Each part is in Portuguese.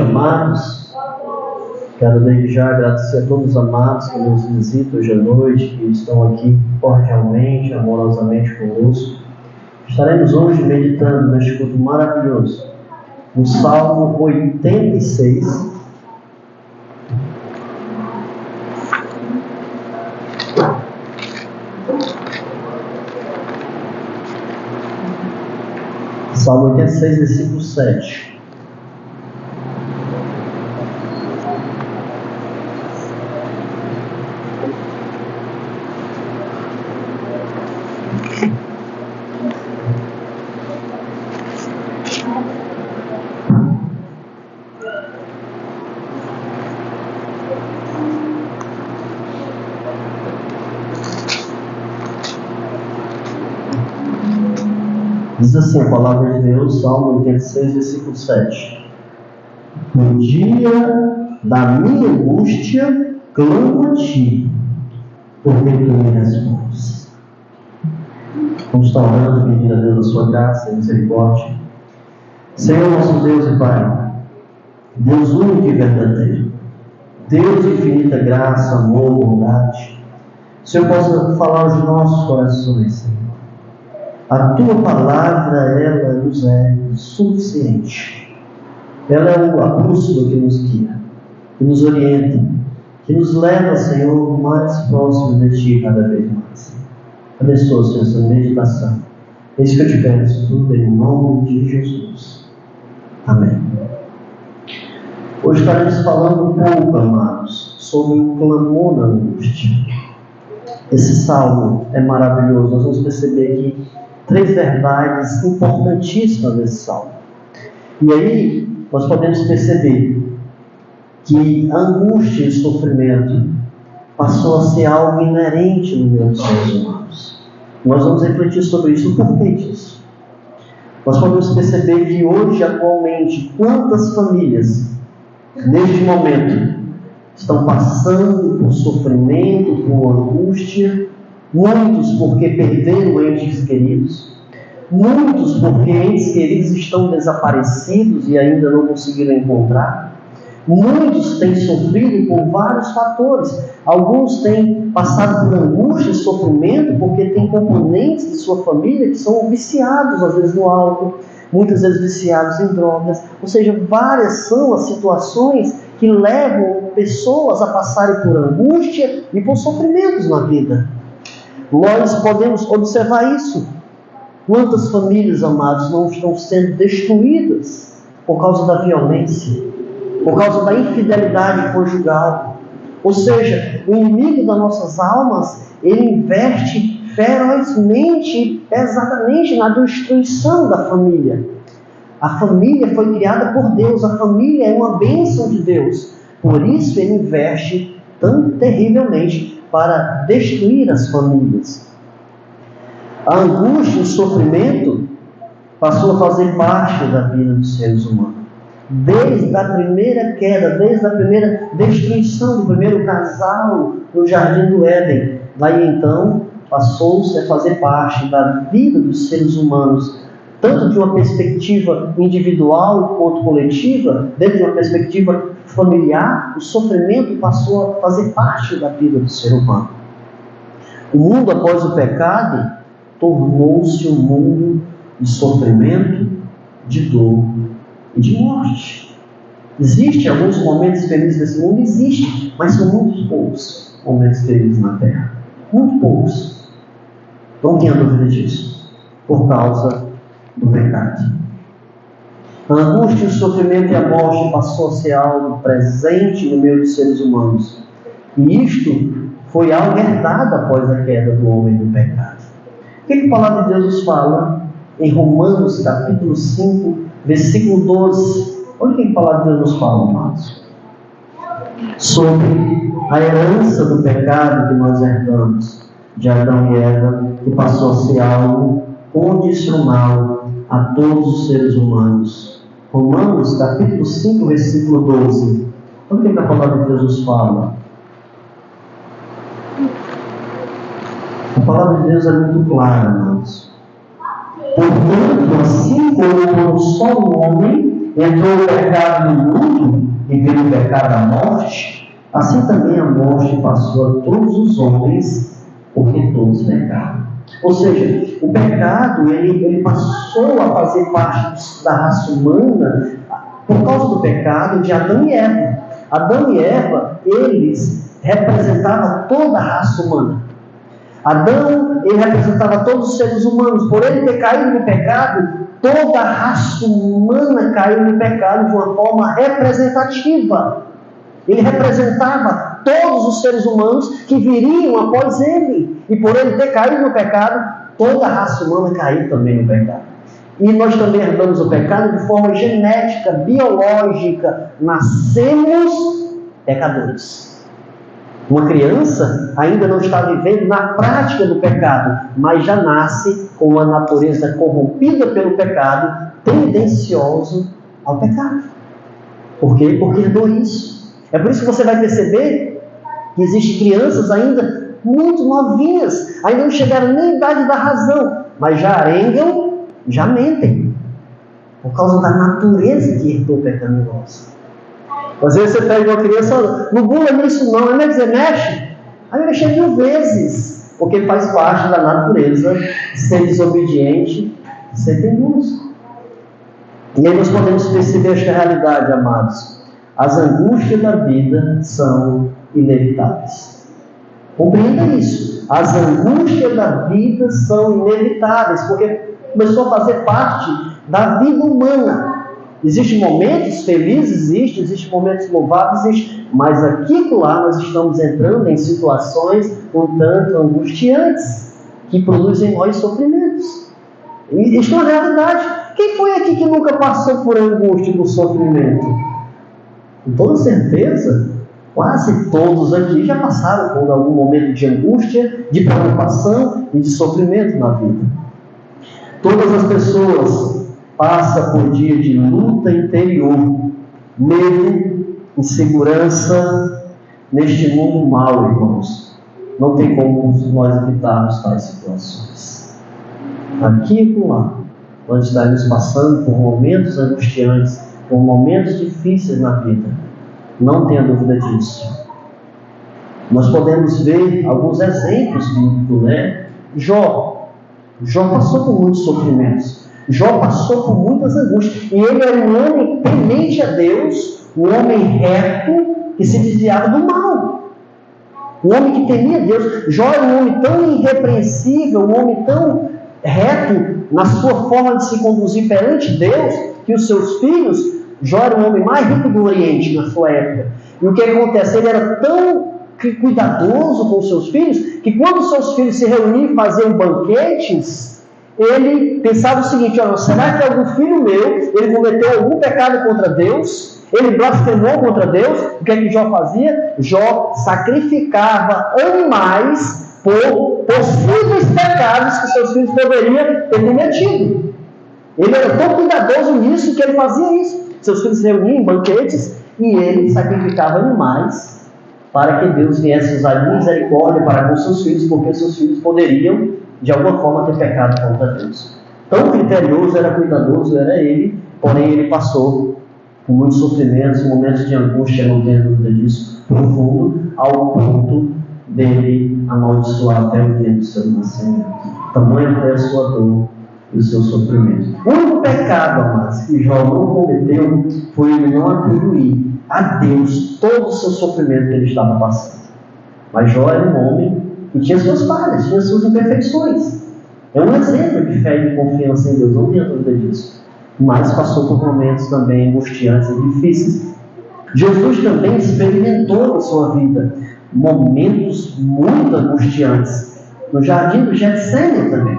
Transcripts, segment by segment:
amados. Quero desde já agradecer a todos os amados que nos visitam hoje à noite, que estão aqui cordialmente, amorosamente conosco. Estaremos hoje meditando neste culto maravilhoso, no Salmo 86. Salmo 86, versículo 7. Diz assim a palavra de Deus, Salmo 86, versículo 7. No dia da minha angústia, clamo a ti, porque tu me respondes. Vamos estar orando, pedindo a Deus a sua graça e misericórdia. Senhor, nosso Deus e Pai, Deus único e verdadeiro, Deus de infinita graça, amor, bondade, o Senhor possa falar aos nossos corações, Senhor. A Tua palavra, ela nos é suficiente. Ela é a bússola que nos guia, que nos orienta, que nos leva, Senhor, mais próximo de Ti cada vez mais. Abençoa, Senhor, essa meditação. É isso que eu te peço, tudo em nome de Jesus. Amém. Hoje estaremos falando um pouco, amados, sobre o clamor da angústia. Esse salmo é maravilhoso. Nós vamos perceber aqui 3 verdades importantíssimas desse salmo. E aí, nós podemos perceber que a angústia e o sofrimento passou a ser algo inerente no meio dos seres humanos. Nós vamos refletir sobre isso, o porquê disso. Nós podemos perceber que hoje, atualmente, quantas famílias, neste momento, estão passando por sofrimento, por angústia, muitos porque perderam entes queridos, muitos porque entes queridos estão desaparecidos e ainda não conseguiram encontrar. Muitos têm sofrido por vários fatores. Alguns têm passado por angústia e sofrimento porque têm componentes de sua família que são viciados, às vezes no álcool, muitas vezes viciados em drogas. Ou seja, várias são as situações que levam pessoas a passarem por angústia e por sofrimentos na vida. Nós podemos observar isso. Quantas famílias, amados, não estão sendo destruídas por causa da violência, por causa da infidelidade conjugal. Ou seja, o inimigo das nossas almas, ele investe ferozmente, pesadamente na destruição da família. A família foi criada por Deus, a família é uma bênção de Deus. Por isso ele investe tão terrivelmente para destruir as famílias. A angústia e o sofrimento passou a fazer parte da vida dos seres humanos. Desde a primeira queda, desde a primeira destruição do primeiro casal no Jardim do Éden. Daí então, passou-se a fazer parte da vida dos seres humanos, tanto de uma perspectiva individual quanto coletiva, dentro de uma perspectiva familiar, o sofrimento passou a fazer parte da vida do ser humano. O mundo após o pecado tornou-se um mundo de sofrimento, de dor e de morte. Existem alguns momentos felizes nesse mundo? Existem, mas são muito poucos momentos felizes na Terra. Muito poucos. Não tenha dúvida disso. Por causa do pecado. A angústia, o sofrimento e a morte passou a ser algo presente no meio dos seres humanos. E isto foi algo herdado após a queda do homem do pecado. O que a palavra de Deus nos fala em Romanos capítulo 5, versículo 12? Olha o que a palavra de Deus nos fala, amados. Sobre a herança do pecado que nós herdamos de Adão e Eva, que passou a ser algo condicional a todos os seres humanos. Romanos capítulo 5, versículo 12. Olha o que a palavra de Deus nos fala. A palavra de Deus é muito clara, amados. Portanto, assim como por um só homem entrou o pecado no mundo, e pelo pecado a morte, assim também a morte passou a todos os homens, porque todos pecaram. Ou seja, o pecado ele passou a fazer parte da raça humana por causa do pecado de Adão e Eva. Adão e Eva, eles representavam toda a raça humana. Adão, ele representava todos os seres humanos. Por ele ter caído no pecado, toda a raça humana caiu no pecado de uma forma representativa. Ele representava todos os seres humanos que viriam após ele. E por ele ter caído no pecado, toda a raça humana caiu também no pecado. E nós também herdamos o pecado de forma genética, biológica. Nascemos pecadores. Uma criança ainda não está vivendo na prática do pecado, mas já nasce com uma natureza corrompida pelo pecado, tendencioso ao pecado. Por quê? Porque herdou isso. É por isso que você vai perceber que existem crianças ainda muito novinhas, ainda não chegaram nem à idade da razão, mas já arengam, já mentem, por causa da natureza que herdou pecaminosa. Às vezes você pega uma criança, não bula nisso não, é dizer, mexe, aí mexe 1000 vezes, porque faz parte da natureza ser desobediente, ser teimoso. E aí nós podemos perceber esta realidade, amados. As angústias da vida são inevitáveis. Compreenda isso. As angústias da vida são inevitáveis, porque começou a fazer parte da vida humana. Existem momentos felizes, existem momentos louváveis, mas aqui e lá nós estamos entrando em situações um tanto angustiantes, que produzem em nós sofrimentos. E isso é uma realidade. Quem foi aqui que nunca passou por angústia e por sofrimento? Com toda certeza, quase todos aqui já passaram por algum momento de angústia, de preocupação e de sofrimento na vida. Todas as pessoas passam por dia de luta interior, medo, insegurança, neste mundo mau, irmãos. Não tem como nós evitarmos tais situações. Aqui e lá, nós estaremos passando por momentos angustiantes, por momentos difíceis na vida. Não tenha dúvida disso. Nós podemos ver alguns exemplos bíblicos, né? Jó passou por muitos sofrimentos. Jó passou por muitas angústias. E ele era um homem temente a Deus, um homem reto que se desviava do mal. Um homem que temia Deus. Jó era um homem tão irrepreensível, um homem tão reto na sua forma de se conduzir perante Deus, que os seus filhos, Jó era o homem mais rico do Oriente na sua época. E o que acontece? Ele era tão cuidadoso com os seus filhos, que quando os seus filhos se reuniam e faziam banquetes, ele pensava o seguinte: olha, será que algum filho meu, ele cometeu algum pecado contra Deus? Ele blasfemou contra Deus? O que é que Jó fazia? Jó sacrificava animais por possíveis pecados que seus filhos poderiam ter cometido. Ele era tão cuidadoso nisso que ele fazia isso. Seus filhos se reuniam em banquetes e ele sacrificava animais para que Deus viesse usar misericórdia para com seus filhos, porque seus filhos poderiam, de alguma forma, ter pecado contra Deus. Tão criterioso, era cuidadoso, era ele, porém ele passou por muitos sofrimentos, momentos de angústia, não tenho dúvida disso, profundo, ao ponto dele amaldiçoar até o dia do seu nascimento. Tamanha foi a sua dor e o seu sofrimento. O único pecado, amados, que Jó não cometeu foi ele não atribuir a Deus todo o seu sofrimento que ele estava passando. Mas Jó era um homem que tinha suas falhas, tinha suas imperfeições. É um exemplo de fé e de confiança em Deus, não tenho dúvida disso. Mas passou por momentos também angustiantes e difíceis. Jesus também experimentou na sua vida momentos muito angustiantes. No jardim do Getsemane também.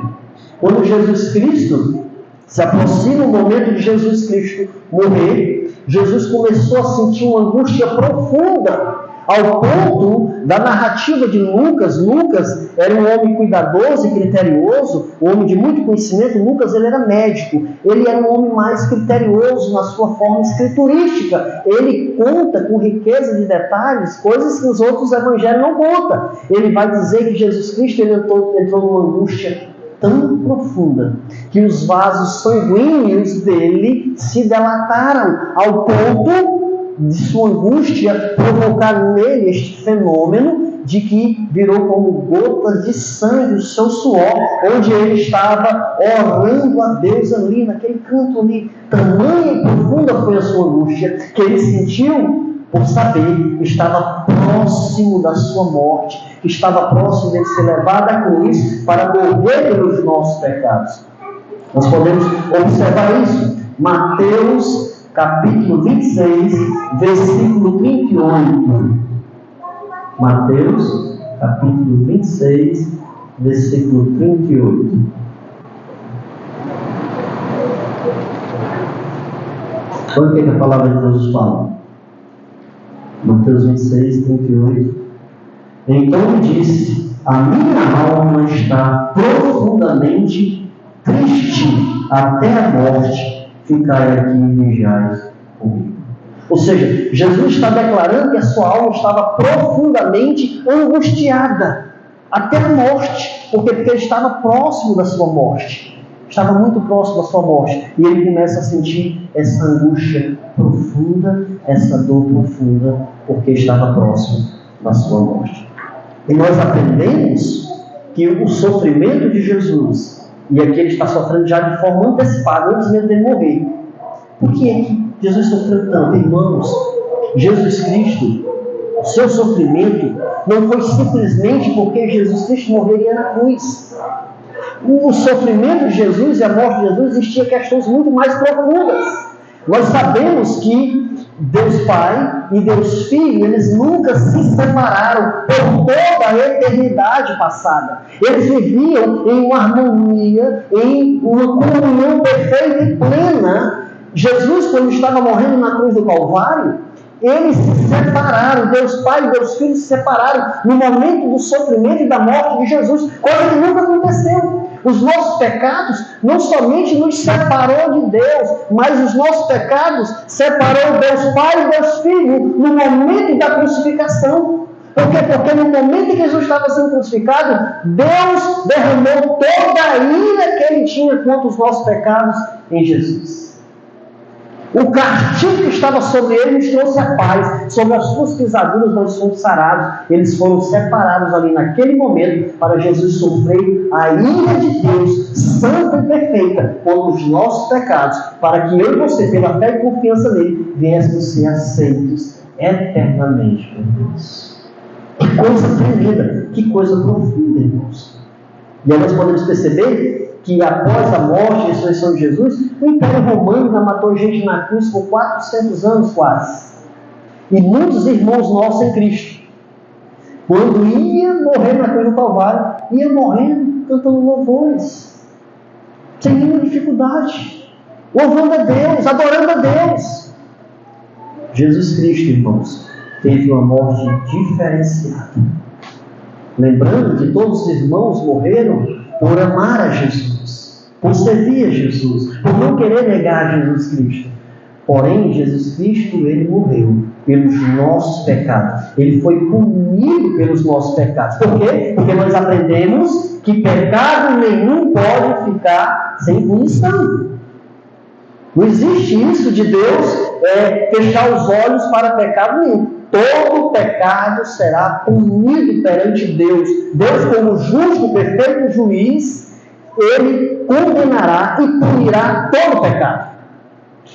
Quando Jesus Cristo se aproxima o momento de Jesus Cristo morrer, Jesus começou a sentir uma angústia profunda, ao ponto da narrativa de Lucas. Lucas era um homem cuidadoso e criterioso, um homem de muito conhecimento. Lucas, ele era médico, ele era um homem mais criterioso na sua forma escriturística. Ele conta com riqueza de detalhes, coisas que os outros evangelhos não contam. Ele vai dizer que Jesus Cristo ele entrou numa angústia tão profunda, que os vasos sanguíneos dele se dilataram, ao ponto de sua angústia provocar nele este fenômeno de que virou como gotas de sangue o seu suor, onde ele estava orando a Deus ali, naquele canto ali. Tamanha e profunda foi a sua angústia, que ele sentiu por saber que estava próximo da sua morte, que estava próximo de ser levado à cruz para morrer pelos nossos pecados. Nós podemos observar isso. Mateus, capítulo 26, versículo 38. Mateus, capítulo 26, versículo 38. Olha o que a palavra de Deus fala. Mateus 26, 38. Então lhe disse: a minha alma está profundamente triste até a morte, ficai aqui e vigiai comigo. Ou seja, Jesus está declarando que a sua alma estava profundamente angustiada até a morte, porque ele estava próximo da sua morte. Estava muito próximo da sua morte. E ele começa a sentir essa angústia profunda, essa dor profunda, porque estava próximo da sua morte. E nós aprendemos que o sofrimento de Jesus, e aqui ele está sofrendo já de forma antecipada, antes mesmo dele morrer. Por que é que Jesus sofreu tanto? Irmãos, Jesus Cristo, o seu sofrimento não foi simplesmente porque Jesus Cristo morreria na cruz. O sofrimento de Jesus e a morte de Jesus existiam questões muito mais profundas. Nós sabemos que Deus Pai e Deus Filho, eles nunca se separaram por toda a eternidade passada. Eles viviam em uma harmonia, em uma comunhão perfeita e plena. Jesus, quando estava morrendo na cruz do Calvário, eles se separaram, Deus Pai e Deus Filho se separaram no momento do sofrimento e da morte de Jesus, coisa que nunca aconteceu. Os nossos pecados não somente nos separou de Deus, mas os nossos pecados separou Deus Pai e Deus Filho no momento da crucificação. Por quê? Porque no momento em que Jesus estava sendo crucificado, Deus derramou toda a ira que Ele tinha contra os nossos pecados em Jesus. O castigo que estava sobre ele nos trouxe a paz. Sobre as suas pisaduras nós fomos sarados. Eles foram separados ali naquele momento para Jesus sofrer a ira de Deus, santa e perfeita, contra os nossos pecados, para que eu e você, pela fé e confiança nele, viéssemos ser aceitos eternamente por Deus. Que coisa tremenda, que coisa profunda, irmãos. E aí nós podemos perceber que após a morte e a ressurreição de Jesus, o Império Romano ainda matou gente na cruz por 400 anos quase. E muitos irmãos nossos em Cristo, quando ia morrer na cruz do Calvário, ia morrendo cantando louvores, sem nenhuma dificuldade, louvando a Deus, adorando a Deus. Jesus Cristo, irmãos, teve uma morte diferenciada. Lembrando que todos os irmãos morreram por amar a Jesus, por servir a Jesus, por não querer negar Jesus Cristo. Porém, Jesus Cristo, ele morreu pelos nossos pecados. Ele foi punido pelos nossos pecados. Por quê? Porque nós aprendemos que pecado nenhum pode ficar sem punição. Não existe isso de Deus fechar os olhos para pecado nenhum. Todo pecado será punido perante Deus. Deus, como justo, perfeito juiz, ele condenará e punirá todo pecado.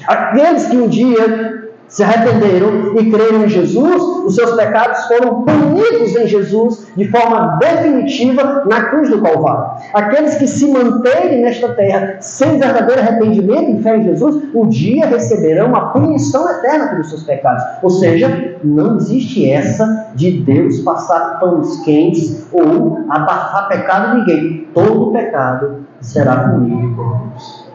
Aqueles que um dia se arrependeram e creram em Jesus, os seus pecados foram punidos em Jesus de forma definitiva na cruz do Calvário. Aqueles que se manterem nesta terra sem verdadeiro arrependimento e fé em Jesus, um dia receberão a punição eterna pelos seus pecados. Ou seja, não existe essa de Deus passar panos quentes ou abafar pecado de ninguém. Todo pecado será punido por Deus.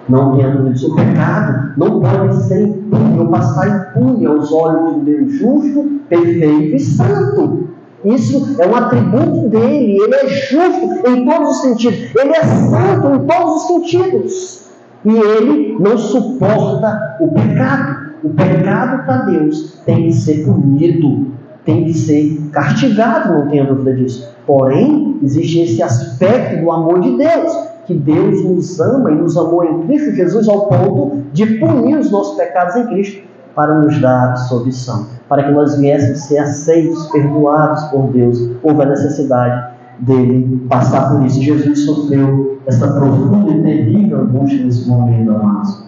Não tenha dúvida disso. O pecado não pode ser impune ou passar impune aos olhos de um Deus justo, perfeito e santo. Isso é um atributo dele. Ele é justo em todos os sentidos. Ele é santo em todos os sentidos. E ele não suporta o pecado. O pecado para Deus tem que ser punido, tem que ser castigado, não tenha dúvida disso. Porém, existe esse aspecto do amor de Deus, que Deus nos ama e nos amou em Cristo Jesus ao ponto de punir os nossos pecados em Cristo. para nos dar absolvição, para que nós viéssemos ser aceitos, perdoados por Deus. Houve a necessidade dele passar por isso. Jesus sofreu essa profunda e terrível angústia nesse momento, amados.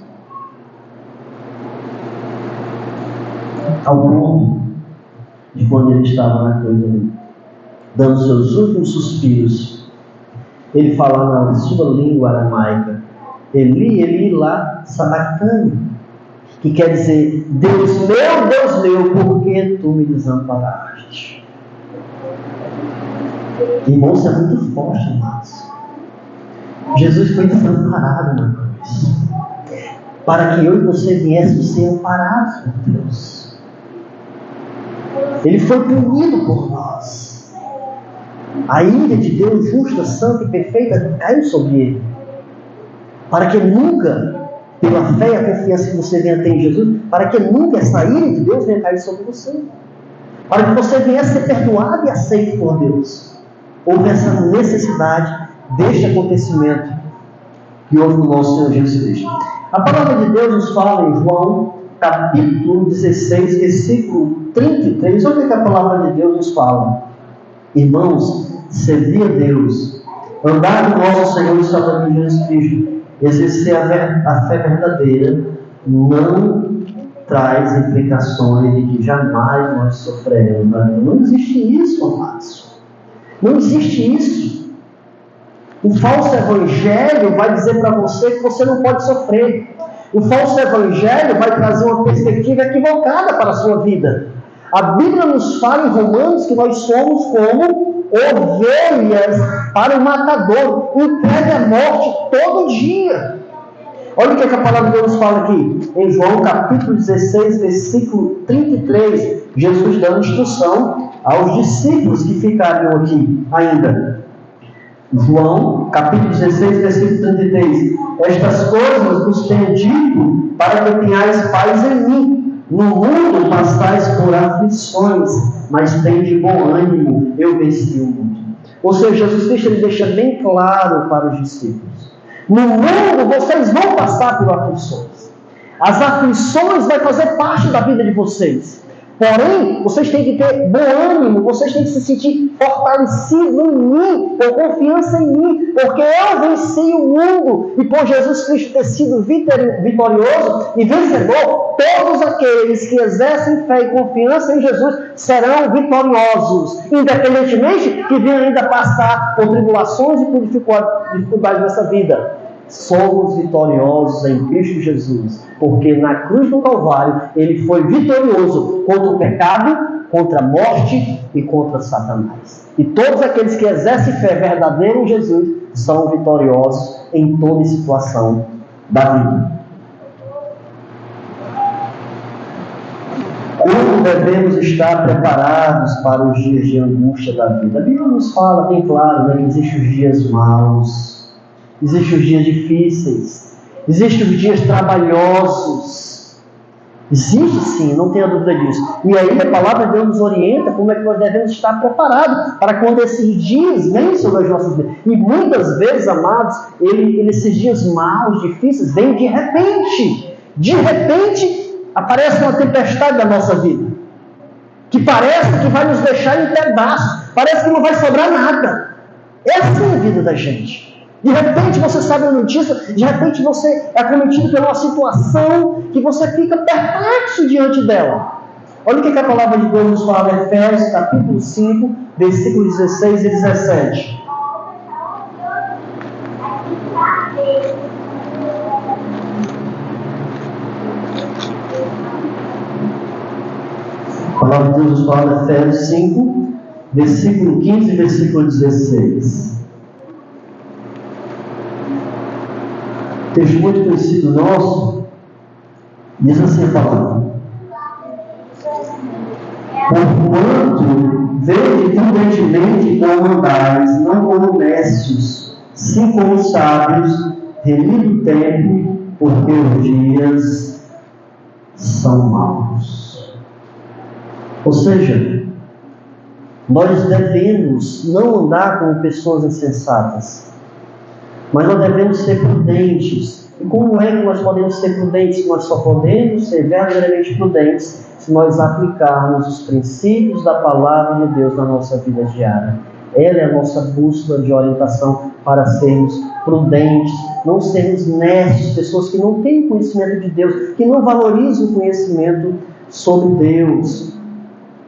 Ao ponto de quando ele estava na cruz ali, dando seus últimos suspiros, ele fala na sua língua aramaica, Eli, Eli, lá, sabactani, que quer dizer, Deus meu, por que tu me desamparaste? Irmão, isso é muito forte, amados. Jesus foi desamparado na cruz, para que eu e você viéssemos ser amparados por Deus. Ele foi punido por nós. A ira de Deus, justa, santa e perfeita, caiu sobre ele, para que nunca, pela fé e a confiança que você venha ter em Jesus, para que nunca essa ira de Deus venha cair sobre você, para que você venha ser perdoado e aceito por Deus. Houve essa necessidade deste acontecimento que houve no nosso Senhor Jesus Cristo. A palavra de Deus nos fala em João, capítulo 16, versículo 33. Olha o que a palavra de Deus nos fala. Irmãos, servir a Deus, andar com nosso Senhor e Salvador Jesus Cristo, exercer a fé verdadeira, não traz implicações de que jamais nós sofreremos. Não existe isso, amados. Não existe isso. O falso evangelho vai dizer para você que você não pode sofrer. O falso evangelho vai trazer uma perspectiva equivocada para a sua vida. A Bíblia nos fala em Romanos que nós somos como ovelhas para o matador, entregue à morte todo dia. Olha o que a palavra de Deus nos fala aqui. Em João capítulo 16, versículo 33, Jesus dá uma instrução aos discípulos que ficariam aqui ainda. João capítulo 16, versículo 33. Estas coisas vos tenho dito para que tenhais paz em mim. No mundo passais por aflições, mas tende bom ânimo, eu venci o mundo. Ou seja, Jesus Cristo ele deixa bem claro para os discípulos: no mundo vocês vão passar por aflições. As aflições vão fazer parte da vida de vocês. Porém, vocês têm que ter bom ânimo, vocês têm que se sentir fortalecidos em mim, com confiança em mim, porque eu venci o mundo, e por Jesus Cristo ter sido vitorioso e vencedor, todos aqueles que exercem fé e confiança em Jesus serão vitoriosos, independentemente que venham ainda passar por tribulações e por dificuldades nessa vida. Somos vitoriosos em Cristo Jesus, porque na cruz do Calvário ele foi vitorioso contra o pecado, contra a morte e contra Satanás. E todos aqueles que exercem fé verdadeira em Jesus são vitoriosos em toda situação da vida. Como devemos estar preparados para os dias de angústia da vida? A Bíblia nos fala bem claro, que existem os dias maus, existem os dias difíceis, existem os dias trabalhosos. Existe sim, não tenha dúvida disso. E aí a palavra de Deus nos orienta como é que nós devemos estar preparados para quando esses dias vêm sobre as nossas vidas. E muitas vezes, amados, esses dias maus, difíceis, vêm de repente. De repente aparece uma tempestade na nossa vida, que parece que vai nos deixar em pedaços, parece que não vai sobrar nada. Essa é a vida da gente. De repente você sabe a notícia, de repente você é acometido pela uma situação que você fica perplexo diante dela. Olha o que a palavra de Deus nos fala em Efésios capítulo 5, versículos 16 e 17. A palavra de Deus nos fala em Efésios 5, versículo 15 e versículo 16. Texto muito conhecido nosso, diz assim a palavra: porquanto vede prudentemente como andais, não como necios, sim como sábios, remido o tempo, porque os dias são maus. Ou seja, nós devemos não andar como pessoas insensatas, mas nós devemos ser prudentes, E como é que nós podemos ser prudentes? Nós só podemos ser verdadeiramente prudentes se nós aplicarmos os princípios da palavra de Deus na nossa vida diária. Ela é a nossa bússola de orientação para sermos prudentes, não sermos necios, pessoas que não têm conhecimento de Deus, que não valorizam o conhecimento sobre Deus.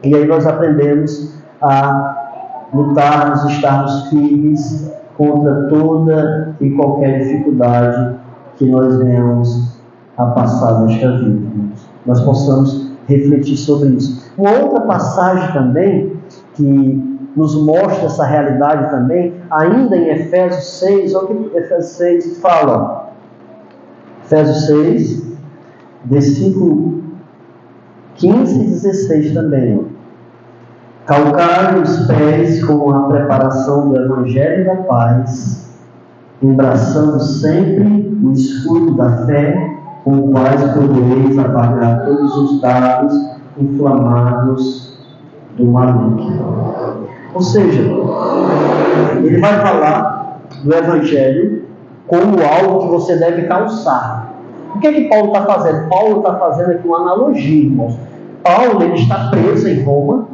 E aí nós aprendemos a lutarmos, estarmos firmes contra toda e qualquer dificuldade que nós venhamos a passar nesta vida. Nós possamos refletir sobre isso. Uma outra passagem também que nos mostra essa realidade também, ainda em Efésios 6, olha o que Efésios 6 fala. Efésios 6, versículo 15 e 16 também. Calcai os pés com a preparação do Evangelho da paz, embraçando sempre o escudo da fé, com o qual podereis apagar todos os dardos inflamados do maligno. Ou seja, ele vai falar do Evangelho como algo que você deve calçar. O que é que Paulo está fazendo? Paulo está fazendo aqui uma analogia, irmãos. Paulo ele está preso em Roma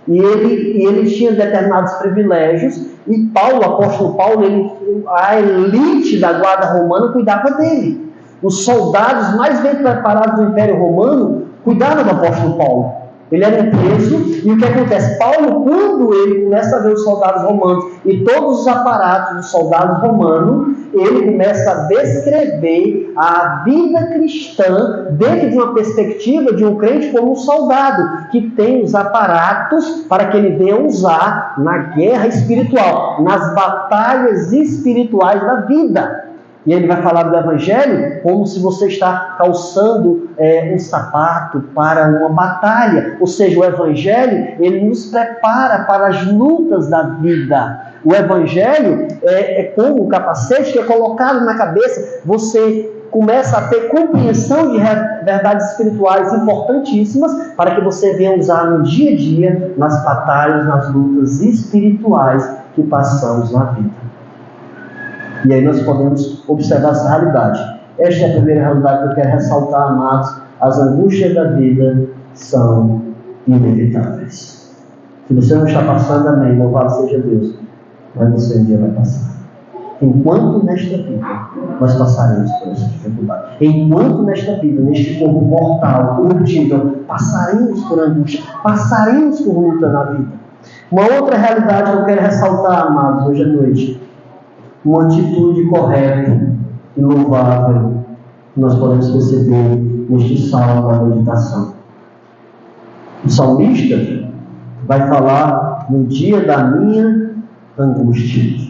e ele tinha determinados privilégios e Paulo, o apóstolo Paulo, a elite da guarda romana cuidava dele. Os soldados mais bem preparados do Império Romano cuidavam do apóstolo Paulo. Ele era preso, e o que acontece? Paulo, quando ele começa a ver os soldados romanos e todos os aparatos dos soldados romanos, ele começa a descrever a vida cristã dentro de uma perspectiva de um crente como um soldado, que tem os aparatos para que ele venha usar na guerra espiritual, nas batalhas espirituais da vida. E ele vai falar do Evangelho como se você está calçando um sapato para uma batalha. Ou seja, o Evangelho, ele nos prepara para as lutas da vida. O Evangelho é como um capacete que é colocado na cabeça. Você começa a ter compreensão de verdades espirituais importantíssimas para que você venha usar no dia a dia, nas batalhas, nas lutas espirituais que passamos na vida. E aí nós podemos observar essa realidade. Esta é a primeira realidade que eu quero ressaltar, amados. As angústias da vida são inevitáveis. Se você não está passando, amém, louvado seja Deus. Mas você um dia vai passar. Enquanto nesta vida nós passaremos por essa dificuldade. Enquanto nesta vida, neste corpo mortal, corruptível, passaremos por angústia, passaremos por luta na vida. Uma outra realidade que eu quero ressaltar, amados, hoje à noite. Uma atitude correta e louvável que nós podemos perceber neste salmo da meditação. O salmista vai falar no dia da minha angústia.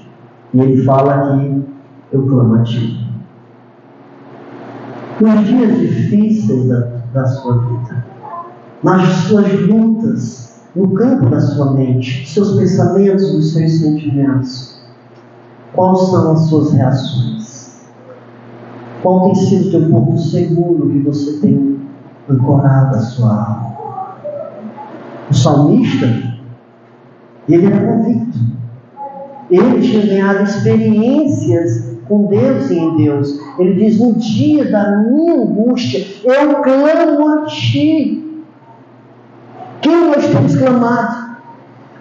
E ele fala aqui, eu clamo a ti. Nos dias difíceis da sua vida, nas suas lutas, no campo da sua mente, seus pensamentos, os seus sentimentos, quais são as suas reações? Qual tem sido o teu porto seguro que você tem ancorado a sua alma? O salmista, ele era convicto. Ele tinha ganhado experiências com Deus e em Deus. Ele diz, no dia da minha angústia, eu clamo a ti. Quem nós temos clamado?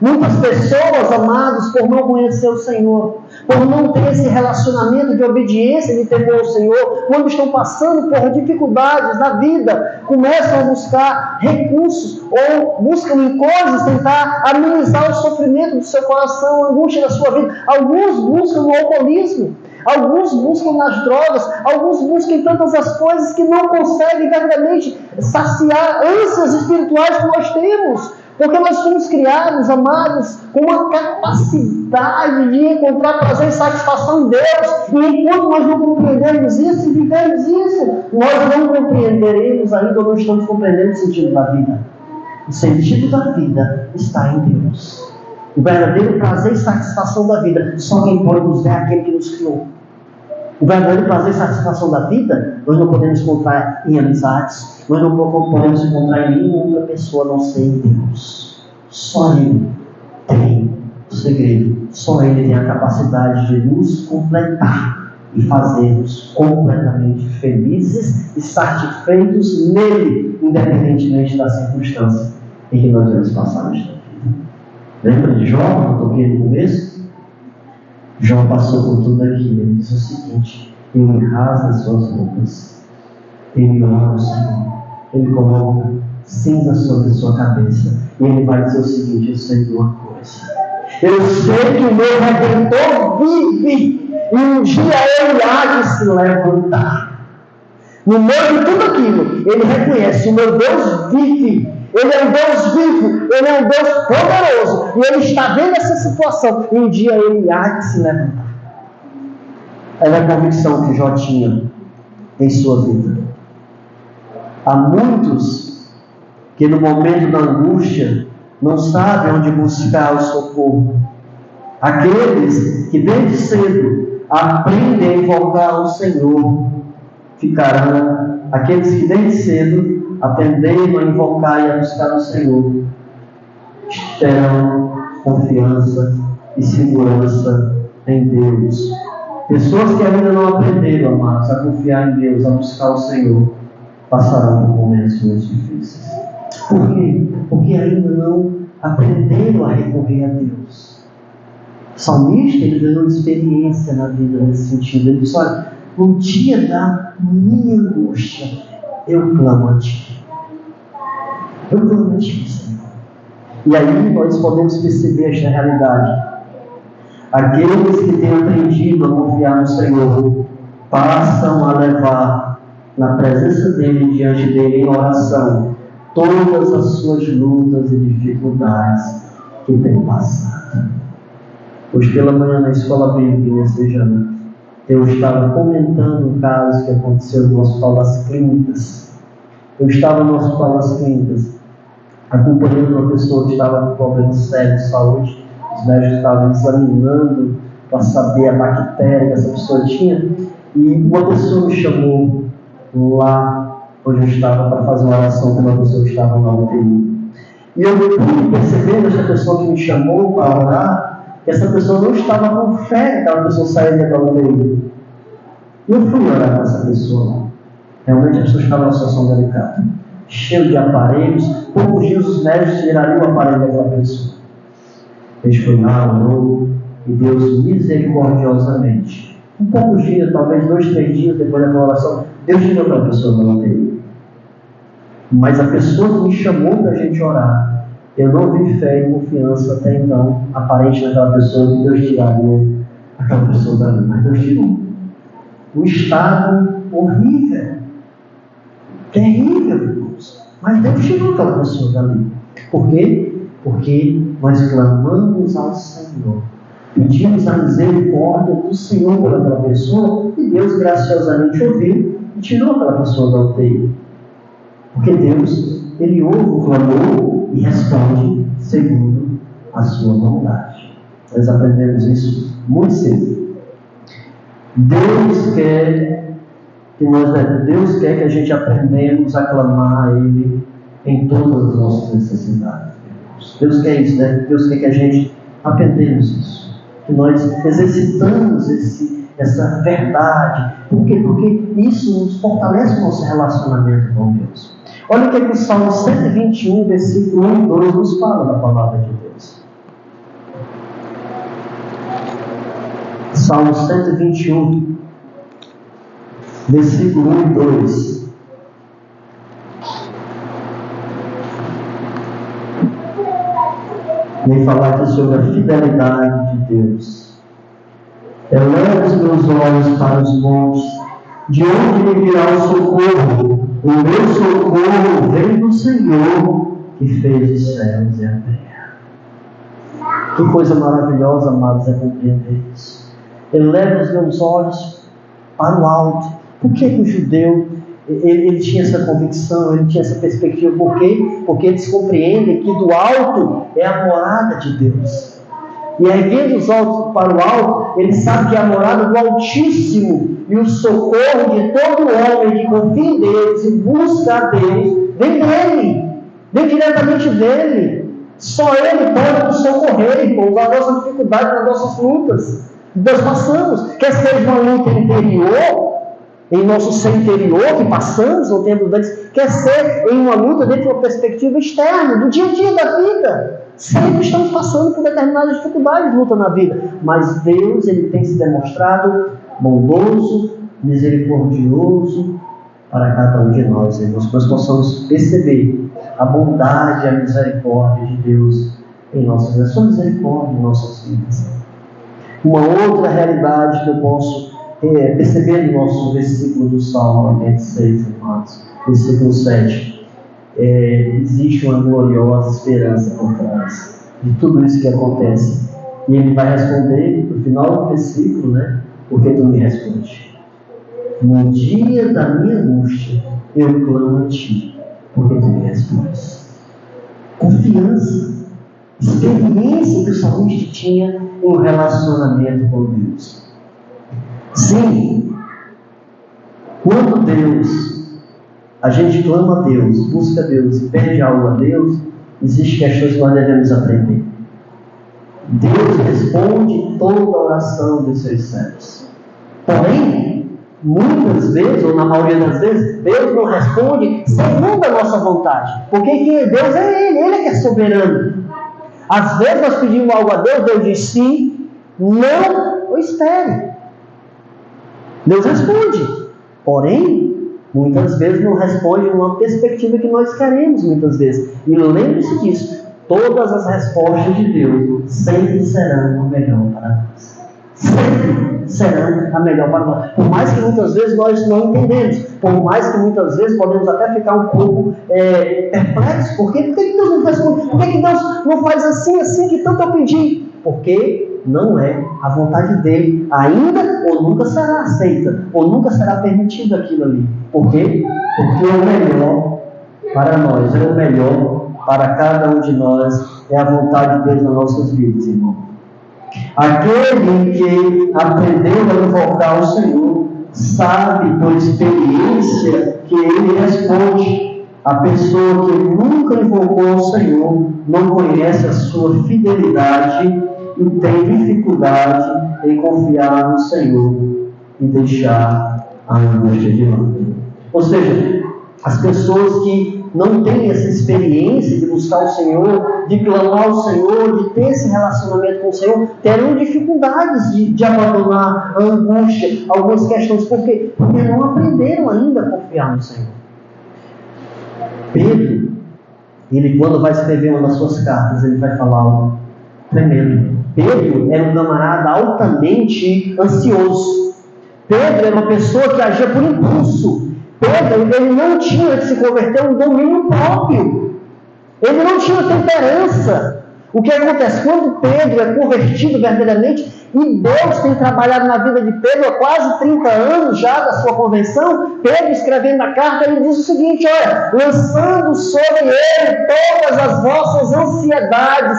Muitas pessoas, amados, por não conhecer o Senhor, por não ter esse relacionamento de obediência, de temor ao Senhor, quando estão passando por dificuldades na vida, começam a buscar recursos ou buscam em coisas tentar amenizar o sofrimento do seu coração, a angústia da sua vida. Alguns buscam no alcoolismo, alguns buscam nas drogas, alguns buscam em tantas as coisas que não conseguem verdadeiramente saciar ânsias espirituais que nós temos. Porque nós fomos criados, amados, com uma capacidade de encontrar prazer e satisfação em Deus. E enquanto nós não compreendermos isso e vivemos isso, nós não compreenderemos ainda, ou não estamos compreendendo o sentido da vida. O sentido da vida está em Deus. O verdadeiro prazer e satisfação da vida, só quem pode nos ver é aquele que nos criou. O verdadeiro prazer e satisfação da vida, nós não podemos encontrar em amizades, nós não podemos encontrar em nenhuma outra pessoa, a não ser em Deus. Só Ele tem o segredo, só Ele tem a capacidade de nos completar e fazermos completamente felizes e satisfeitos nele, independentemente da circunstância em que nós vamos passar nesta vida. Lembra de Jó, que eu toquei no começo? Jó passou por tudo aquilo. Ele diz o seguinte: ele rasga as suas roupas, ele ora o Senhor, ele coloca cinza sobre a sua cabeça, e ele vai dizer o seguinte: eu sei de uma coisa, eu sei que o meu Redentor vive, e um dia ele há de se levantar. No meio de tudo aquilo, ele reconhece: o meu Deus vive, ele é um Deus vivo, ele é um Deus poderoso, e ele está vendo essa situação, e um dia ele há de se levantar. Era a convicção que Jó tinha em sua vida. Há muitos que no momento da angústia não sabem onde buscar o socorro. Aqueles que desde cedo aprendem a invocar o Senhor ficarão. Aqueles que desde cedo aprenderam a invocar e a buscar o Senhor terão confiança e segurança em Deus. Pessoas que ainda não aprenderam, amados, a confiar em Deus, a buscar o Senhor, passarão por momentos muito difíceis. Por quê? Porque ainda não aprenderam a recorrer a Deus. O salmista, ele ganhou experiência na vida nesse sentido. Ele disse: olha, no dia da minha angústia, eu clamo a Ti. Eu clamo a Ti, Senhor. E aí nós podemos perceber esta realidade. Aqueles que têm aprendido a confiar no Senhor passam a levar na presença dEle, diante dEle, em oração, todas as suas lutas e dificuldades que têm passado. Hoje pela manhã, na escola bíblica messejana, eu estava comentando um caso que aconteceu no Hospital das Clínicas. Eu estava no Hospital das Clínicas acompanhando uma pessoa que estava com problemas sérios de saúde. Os médicos estavam examinando para saber a bactéria que essa pessoa tinha, e uma pessoa me chamou lá onde eu estava para fazer uma oração com uma pessoa que estava na UTI. E eu pude perceber nessa pessoa que me chamou para orar, que essa pessoa não estava com fé que aquela pessoa sairia da UTI. E eu fui orar com essa pessoa. Realmente a pessoa estava numa situação delicada, cheio de aparelhos. Poucos dias os médicos tirariam o aparelho daquela pessoa. A gente foi lá, orou, e Deus misericordiosamente, um poucos dias, talvez 2, 3 dias depois daquela oração, Deus tirou aquela pessoa da UTI. Mas a pessoa que me chamou para a gente orar, eu não vi fé e confiança até então aparente naquela pessoa, que Deus tiraria aquela pessoa dali. Mas Deus tirou. Um estado horrível, terrível, irmãos. Mas Deus tirou aquela pessoa dali. Por quê? Porque nós clamamos ao Senhor, pedimos a misericórdia do Senhor por aquela pessoa, e Deus graciosamente ouviu e tirou aquela pessoa da UTI. Porque Deus, Ele ouve o clamor e responde segundo a sua vontade. Nós aprendemos isso muito cedo. Deus quer que a gente aprendamos a clamar a Ele em todas as nossas necessidades. Deus quer isso, né? Deus quer que a gente aprendamos isso, que nós exercitamos essa verdade. Por quê? Porque isso nos fortalece o nosso relacionamento com Deus. Olha o que o Salmo 121, versículo 1 e 2 nos fala da palavra de Deus. Salmo 121, versículo 1 e 2. Vem falar aqui sobre a fidelidade de Deus. Eleva os meus olhos para os montes, de onde me virá o socorro? O meu socorro vem do Senhor, que fez os céus e a terra. Que coisa maravilhosa, amados, é compreender isso. Eleva os meus olhos para o alto. Por que o judeu ele tinha essa convicção, ele tinha essa perspectiva? Por quê? Porque eles compreendem que do alto é a morada de Deus. E erguendo os olhos para o alto, ele sabe que é a morada do Altíssimo, e o socorro de todo homem que confia em Deus e busca a Deus vem dele, vem diretamente dele. Só Ele pode nos socorrer, irmãos, nas nossas dificuldades, nas nossas lutas. Nós passamos, quer seja uma luta interior, em nosso ser interior, que passamos, não temos dúvidas, quer ser em uma luta dentro de uma perspectiva externa, do dia a dia da vida. Sempre estamos passando por determinadas dificuldades de luta na vida, mas Deus, Ele tem se demonstrado bondoso, misericordioso para cada um de nós, irmãos, que nós possamos perceber a bondade e a misericórdia de Deus em nossas vidas, a sua misericórdia em nossas vidas. Uma outra realidade que eu posso perceber no nosso versículo do Salmo 86, irmãos, versículo 7, existe uma gloriosa esperança por trás de tudo isso que acontece. E ele vai responder no final do versículo, né? Porque tu me responde. No dia da minha angústia, eu clamo a ti, porque tu me respondes. Confiança, experiência que o salmista tinha em um relacionamento com Deus. Sim, quando a gente clama a Deus, busca Deus e pede algo a Deus, existem questões que nós devemos aprender. Deus responde toda a oração dos seus servos. Porém, muitas vezes, ou na maioria das vezes, Deus não responde segundo a nossa vontade. Porque quem Deus é Ele é que é soberano. Às vezes nós pedimos algo a Deus, Deus diz sim, não ou espere. Deus responde. Porém, muitas vezes não responde numa perspectiva que nós queremos, muitas vezes. E lembre-se disso, todas as respostas de Deus sempre serão a melhor para nós. Sempre serão a melhor para nós. Por mais que muitas vezes nós não entendemos, por mais que muitas vezes podemos até ficar um pouco perplexos. Por que Deus não responde? Por que Deus não faz assim que tanto eu pedi? Porque não é a vontade dele, ainda ou nunca será aceita, ou nunca será permitido aquilo ali. Por quê? Porque é o melhor para nós, é o melhor para cada um de nós, é a vontade de Deus nas nossas vidas, irmão. Aquele que aprendeu a invocar o Senhor, sabe por experiência que Ele responde. A pessoa que nunca invocou o Senhor, não conhece a sua fidelidade e tem dificuldade em confiar no Senhor e deixar a angústia de lado. Ou seja, as pessoas que não têm essa experiência de buscar o Senhor, de clamar o Senhor, de ter esse relacionamento com o Senhor, terão dificuldades de abandonar a angústia, algumas questões. Por quê? Porque não aprenderam ainda a confiar no Senhor. Pedro, ele quando vai escrever uma das suas cartas, ele vai falar algo tremendo. Pedro era um camarada altamente ansioso. Pedro era uma pessoa que agia por impulso. Pedro, ele não tinha de se converter um domínio próprio. Ele não tinha temperança. O que acontece? Quando Pedro é convertido verdadeiramente, e Deus tem trabalhado na vida de Pedro há quase 30 anos já da sua conversão, Pedro escrevendo a carta, ele diz o seguinte: olha, lançando sobre ele todas as vossas ansiedades,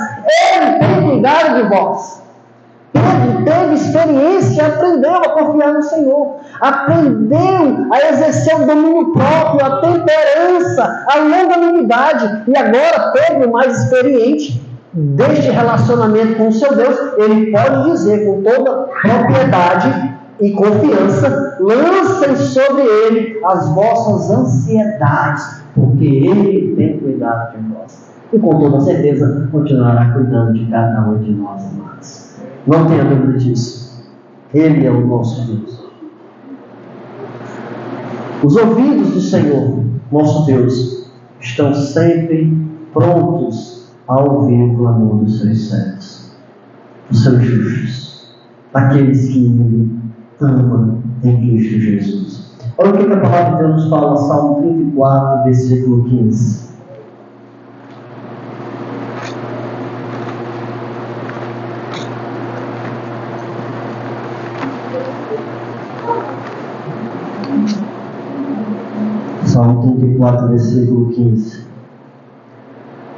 ele tem cuidado de vós. Pedro teve experiência, aprendeu a confiar no Senhor, aprendeu a exercer o domínio próprio, a temperança, a longanimidade. E agora Pedro, mais experiente deste relacionamento com o seu Deus, ele pode dizer com toda propriedade e confiança: lancem sobre ele as vossas ansiedades, porque ele tem cuidado de vós. E com toda certeza continuará cuidando de cada um de nós, amados. Não tenha dúvida disso. Ele é o nosso Deus. Os ouvidos do Senhor, nosso Deus, estão sempre prontos a ouvir o clamor dos seus servos, dos seus justos, daqueles que Ele ama em Cristo Jesus. Olha o que a palavra de Deus nos fala, Salmo 34, versículo 15. Salmo 34, versículo 15.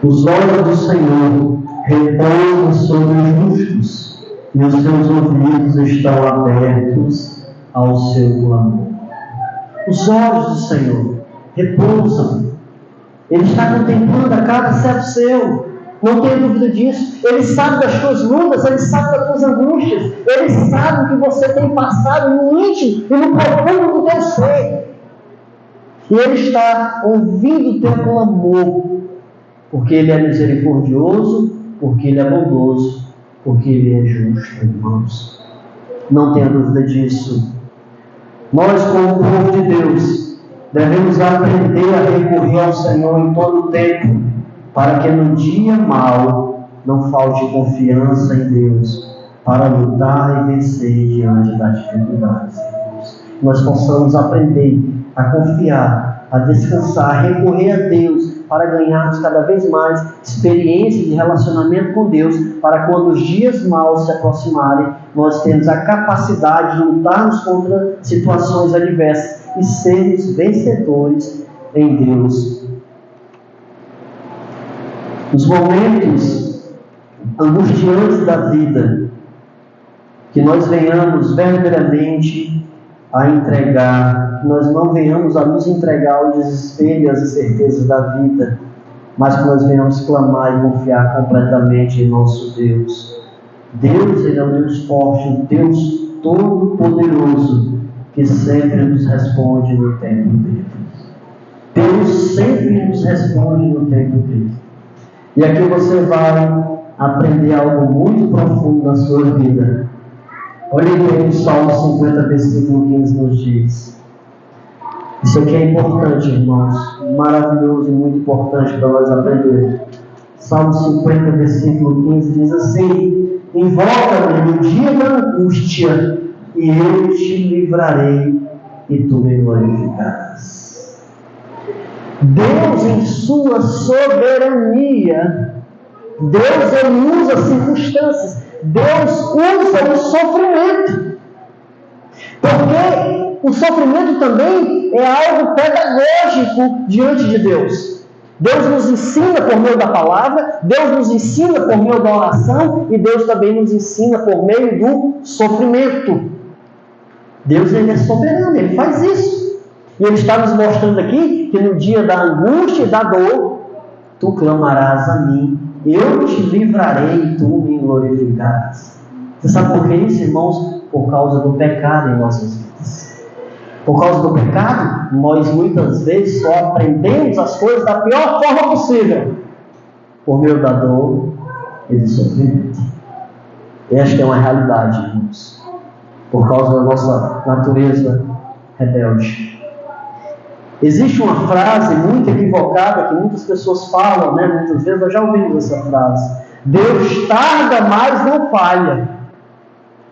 Os olhos do Senhor repousam sobre os justos, e os seus ouvidos estão abertos ao seu clamor. Os olhos do Senhor repousam. Ele está contemplando a cada servo seu. Não tenha dúvida disso. Ele sabe das suas lutas, Ele sabe das suas angústias, Ele sabe o que você tem passado no íntimo e no profundo do teu ser. E Ele está ouvindo o teu clamor, porque Ele é misericordioso, porque Ele é bondoso, porque Ele é justo, irmãos. Não tenha dúvida disso. Nós, como povo de Deus, devemos aprender a recorrer ao Senhor em todo o tempo, para que no dia mau não falte confiança em Deus, para lutar e vencer diante das dificuldades. Nós possamos aprender a confiar, a descansar, a recorrer a Deus, para ganharmos cada vez mais experiência de relacionamento com Deus, para quando os dias maus se aproximarem, nós temos a capacidade de lutarmos contra situações adversas e sermos vencedores em Deus. Nos momentos angustiantes da vida, que nós venhamos verdadeiramente a entregar, que nós não venhamos a nos entregar ao desespero e às incertezas da vida, mas que nós venhamos clamar e confiar completamente em nosso Deus. Deus, Ele é um Deus forte, um Deus todo-poderoso, que sempre nos responde no tempo dele. Deus sempre nos responde no tempo dele. E aqui você vai aprender algo muito profundo na sua vida. Olha o que o Salmo 50, versículo 15 nos diz. Isso aqui é importante, irmãos. Maravilhoso e muito importante para nós aprendermos. Salmo 50, versículo 15 diz assim: invoca-me no dia da angústia, e eu te livrarei, e tu me glorificarás. Deus, em sua soberania, Deus, Ele usa circunstâncias, Deus usa o sofrimento, porque o sofrimento também é algo pedagógico diante de Deus. Deus nos ensina por meio da palavra, Deus nos ensina por meio da oração, e Deus também nos ensina por meio do sofrimento. Deus, Ele é soberano, Ele faz isso. E Ele está nos mostrando aqui que no dia da angústia e da dor, tu clamarás a mim, eu te livrarei e tu me glorificarás. Você sabe por que isso, irmãos? Por causa do pecado em nossas vidas. Por causa do pecado, nós muitas vezes só aprendemos as coisas da pior forma possível, por meio da dor e do sofrimento. Esta é uma realidade, irmãos, por causa da nossa natureza rebelde. Existe uma frase muito equivocada que muitas pessoas falam, muitas vezes nós já ouvimos essa frase: Deus tarda, mas não falha.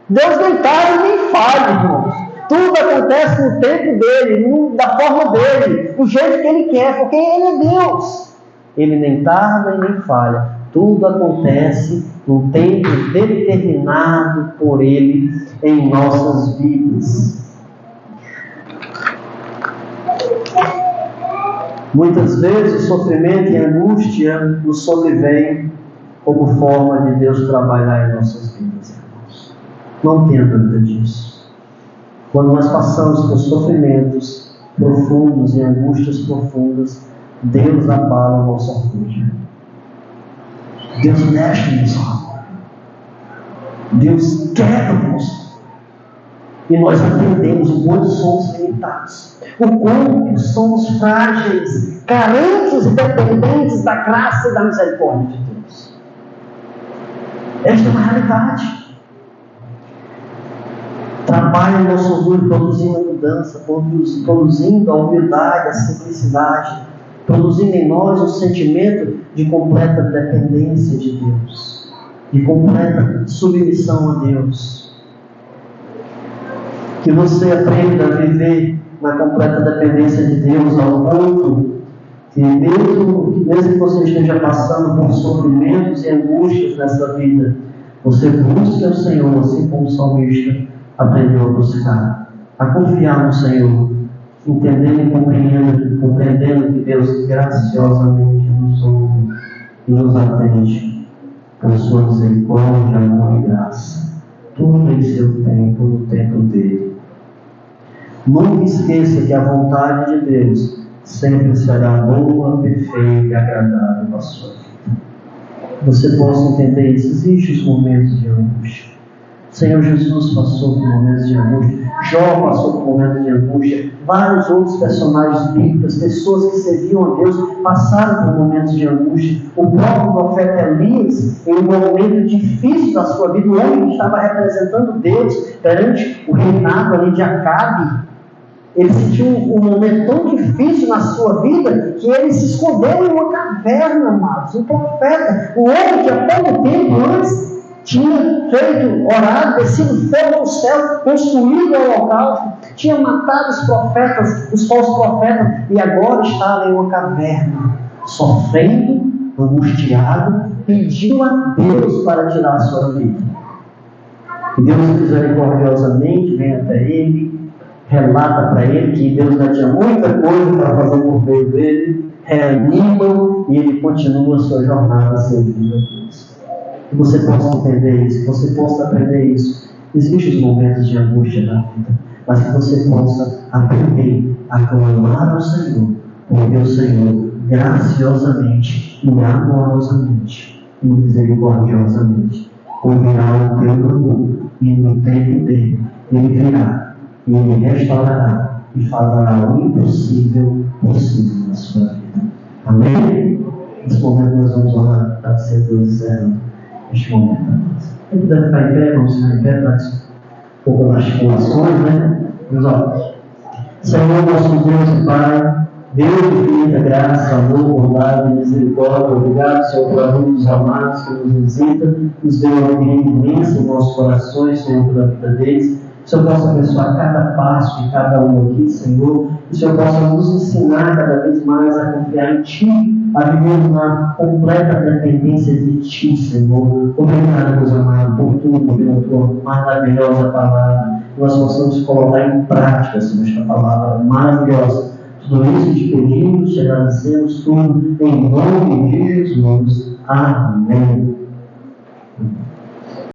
Deus nem tarda nem falha, irmãos. Tudo acontece no tempo dele, da forma dele, do jeito que ele quer, porque ele é Deus. Ele nem tarda e nem falha. Tudo acontece no tempo determinado por ele em nossas vidas. Muitas vezes o sofrimento e a angústia nos sobrevêm como forma de Deus trabalhar em nossas vidas, irmãos. Não tenha dúvida disso. Quando nós passamos por sofrimentos profundos e angústias profundas, Deus abala o nosso orgulho. Deus mexe no nosso orgulho. Deus quebra o nosso. E nós aprendemos o quanto somos limitados, o quanto somos frágeis, carentes e dependentes da graça e da misericórdia de Deus. Esta é uma realidade. Trabalha o nosso orgulho produzindo a mudança, produzindo a humildade, a simplicidade, produzindo em nós um sentimento de completa dependência de Deus, de completa submissão a Deus. Que você aprenda a viver na completa dependência de Deus, ao ponto que mesmo que você esteja passando por sofrimentos e angústias nessa vida, você busque o Senhor, assim como o salmista aprendeu a buscar, a confiar no Senhor, entendendo e compreendendo que Deus graciosamente nos ouve e nos atende por sua misericórdia, amor e graça. Tudo em seu tempo, no tempo dele. Nunca esqueça que a vontade de Deus sempre será boa, perfeita e agradável na sua vida. você possa entender isso. Existem os momentos de angústia. O Senhor Jesus passou por momentos de angústia. Jó passou por momentos de angústia. Vários outros personagens bíblicos, pessoas que serviam a Deus, passaram por momentos de angústia. O próprio profeta Elias, em um momento difícil da sua vida, o homem que estava representando Deus perante o reinado ali de Acabe, ele sentiu um momento tão difícil na sua vida que ele se escondeu em uma caverna, amados. Um profeta, um homem que há pouco tempo antes tinha feito, orado, descido fogo do céu, construído o holocausto, tinha matado os profetas, os falsos profetas, e agora estava em uma caverna, sofrendo, angustiado, pedindo a Deus para tirar a sua vida. E Deus misericordiosamente vem até ele, relata para ele que Deus já tinha muita coisa para fazer por meio dele, reanima e ele continua a sua jornada servindo a Deus. Que você possa entender isso, que você possa aprender isso. Existem os momentos de angústia na vida, mas que você possa aprender a clamar ao Senhor, porque o Senhor, graciosamente e amorosamente e misericordiosamente, ouvirá o teu clamor e no tempo dele, ele virá e ele restaurará e fará o impossível possível na sua vida. Amém? Nesse momento nós vamos orar para ser Deus neste momento. Quem puder ficar em pé, vamos ficar em pé para um pouco das articulações, né? Meus olhos. Senhor, nosso Deus e Pai, Deus de infinita graça, amor, bondade e misericórdia, obrigado, Senhor, por amigos amados que nos visitam, nos deu uma alegria imensa em nossos corações, Senhor, pela vida deles. Que o Senhor possa abençoar cada passo de cada um aqui, Senhor. Que o Senhor possa nos ensinar cada vez mais a confiar em Ti, a viver na completa dependência de Ti, Senhor. Obrigado, Deus amado, por tudo, pela Tua maravilhosa palavra. Que nós possamos colocar em prática, Senhor, esta palavra maravilhosa. Tudo isso te pedimos, te agradecemos tudo, em nome de Jesus. Amém.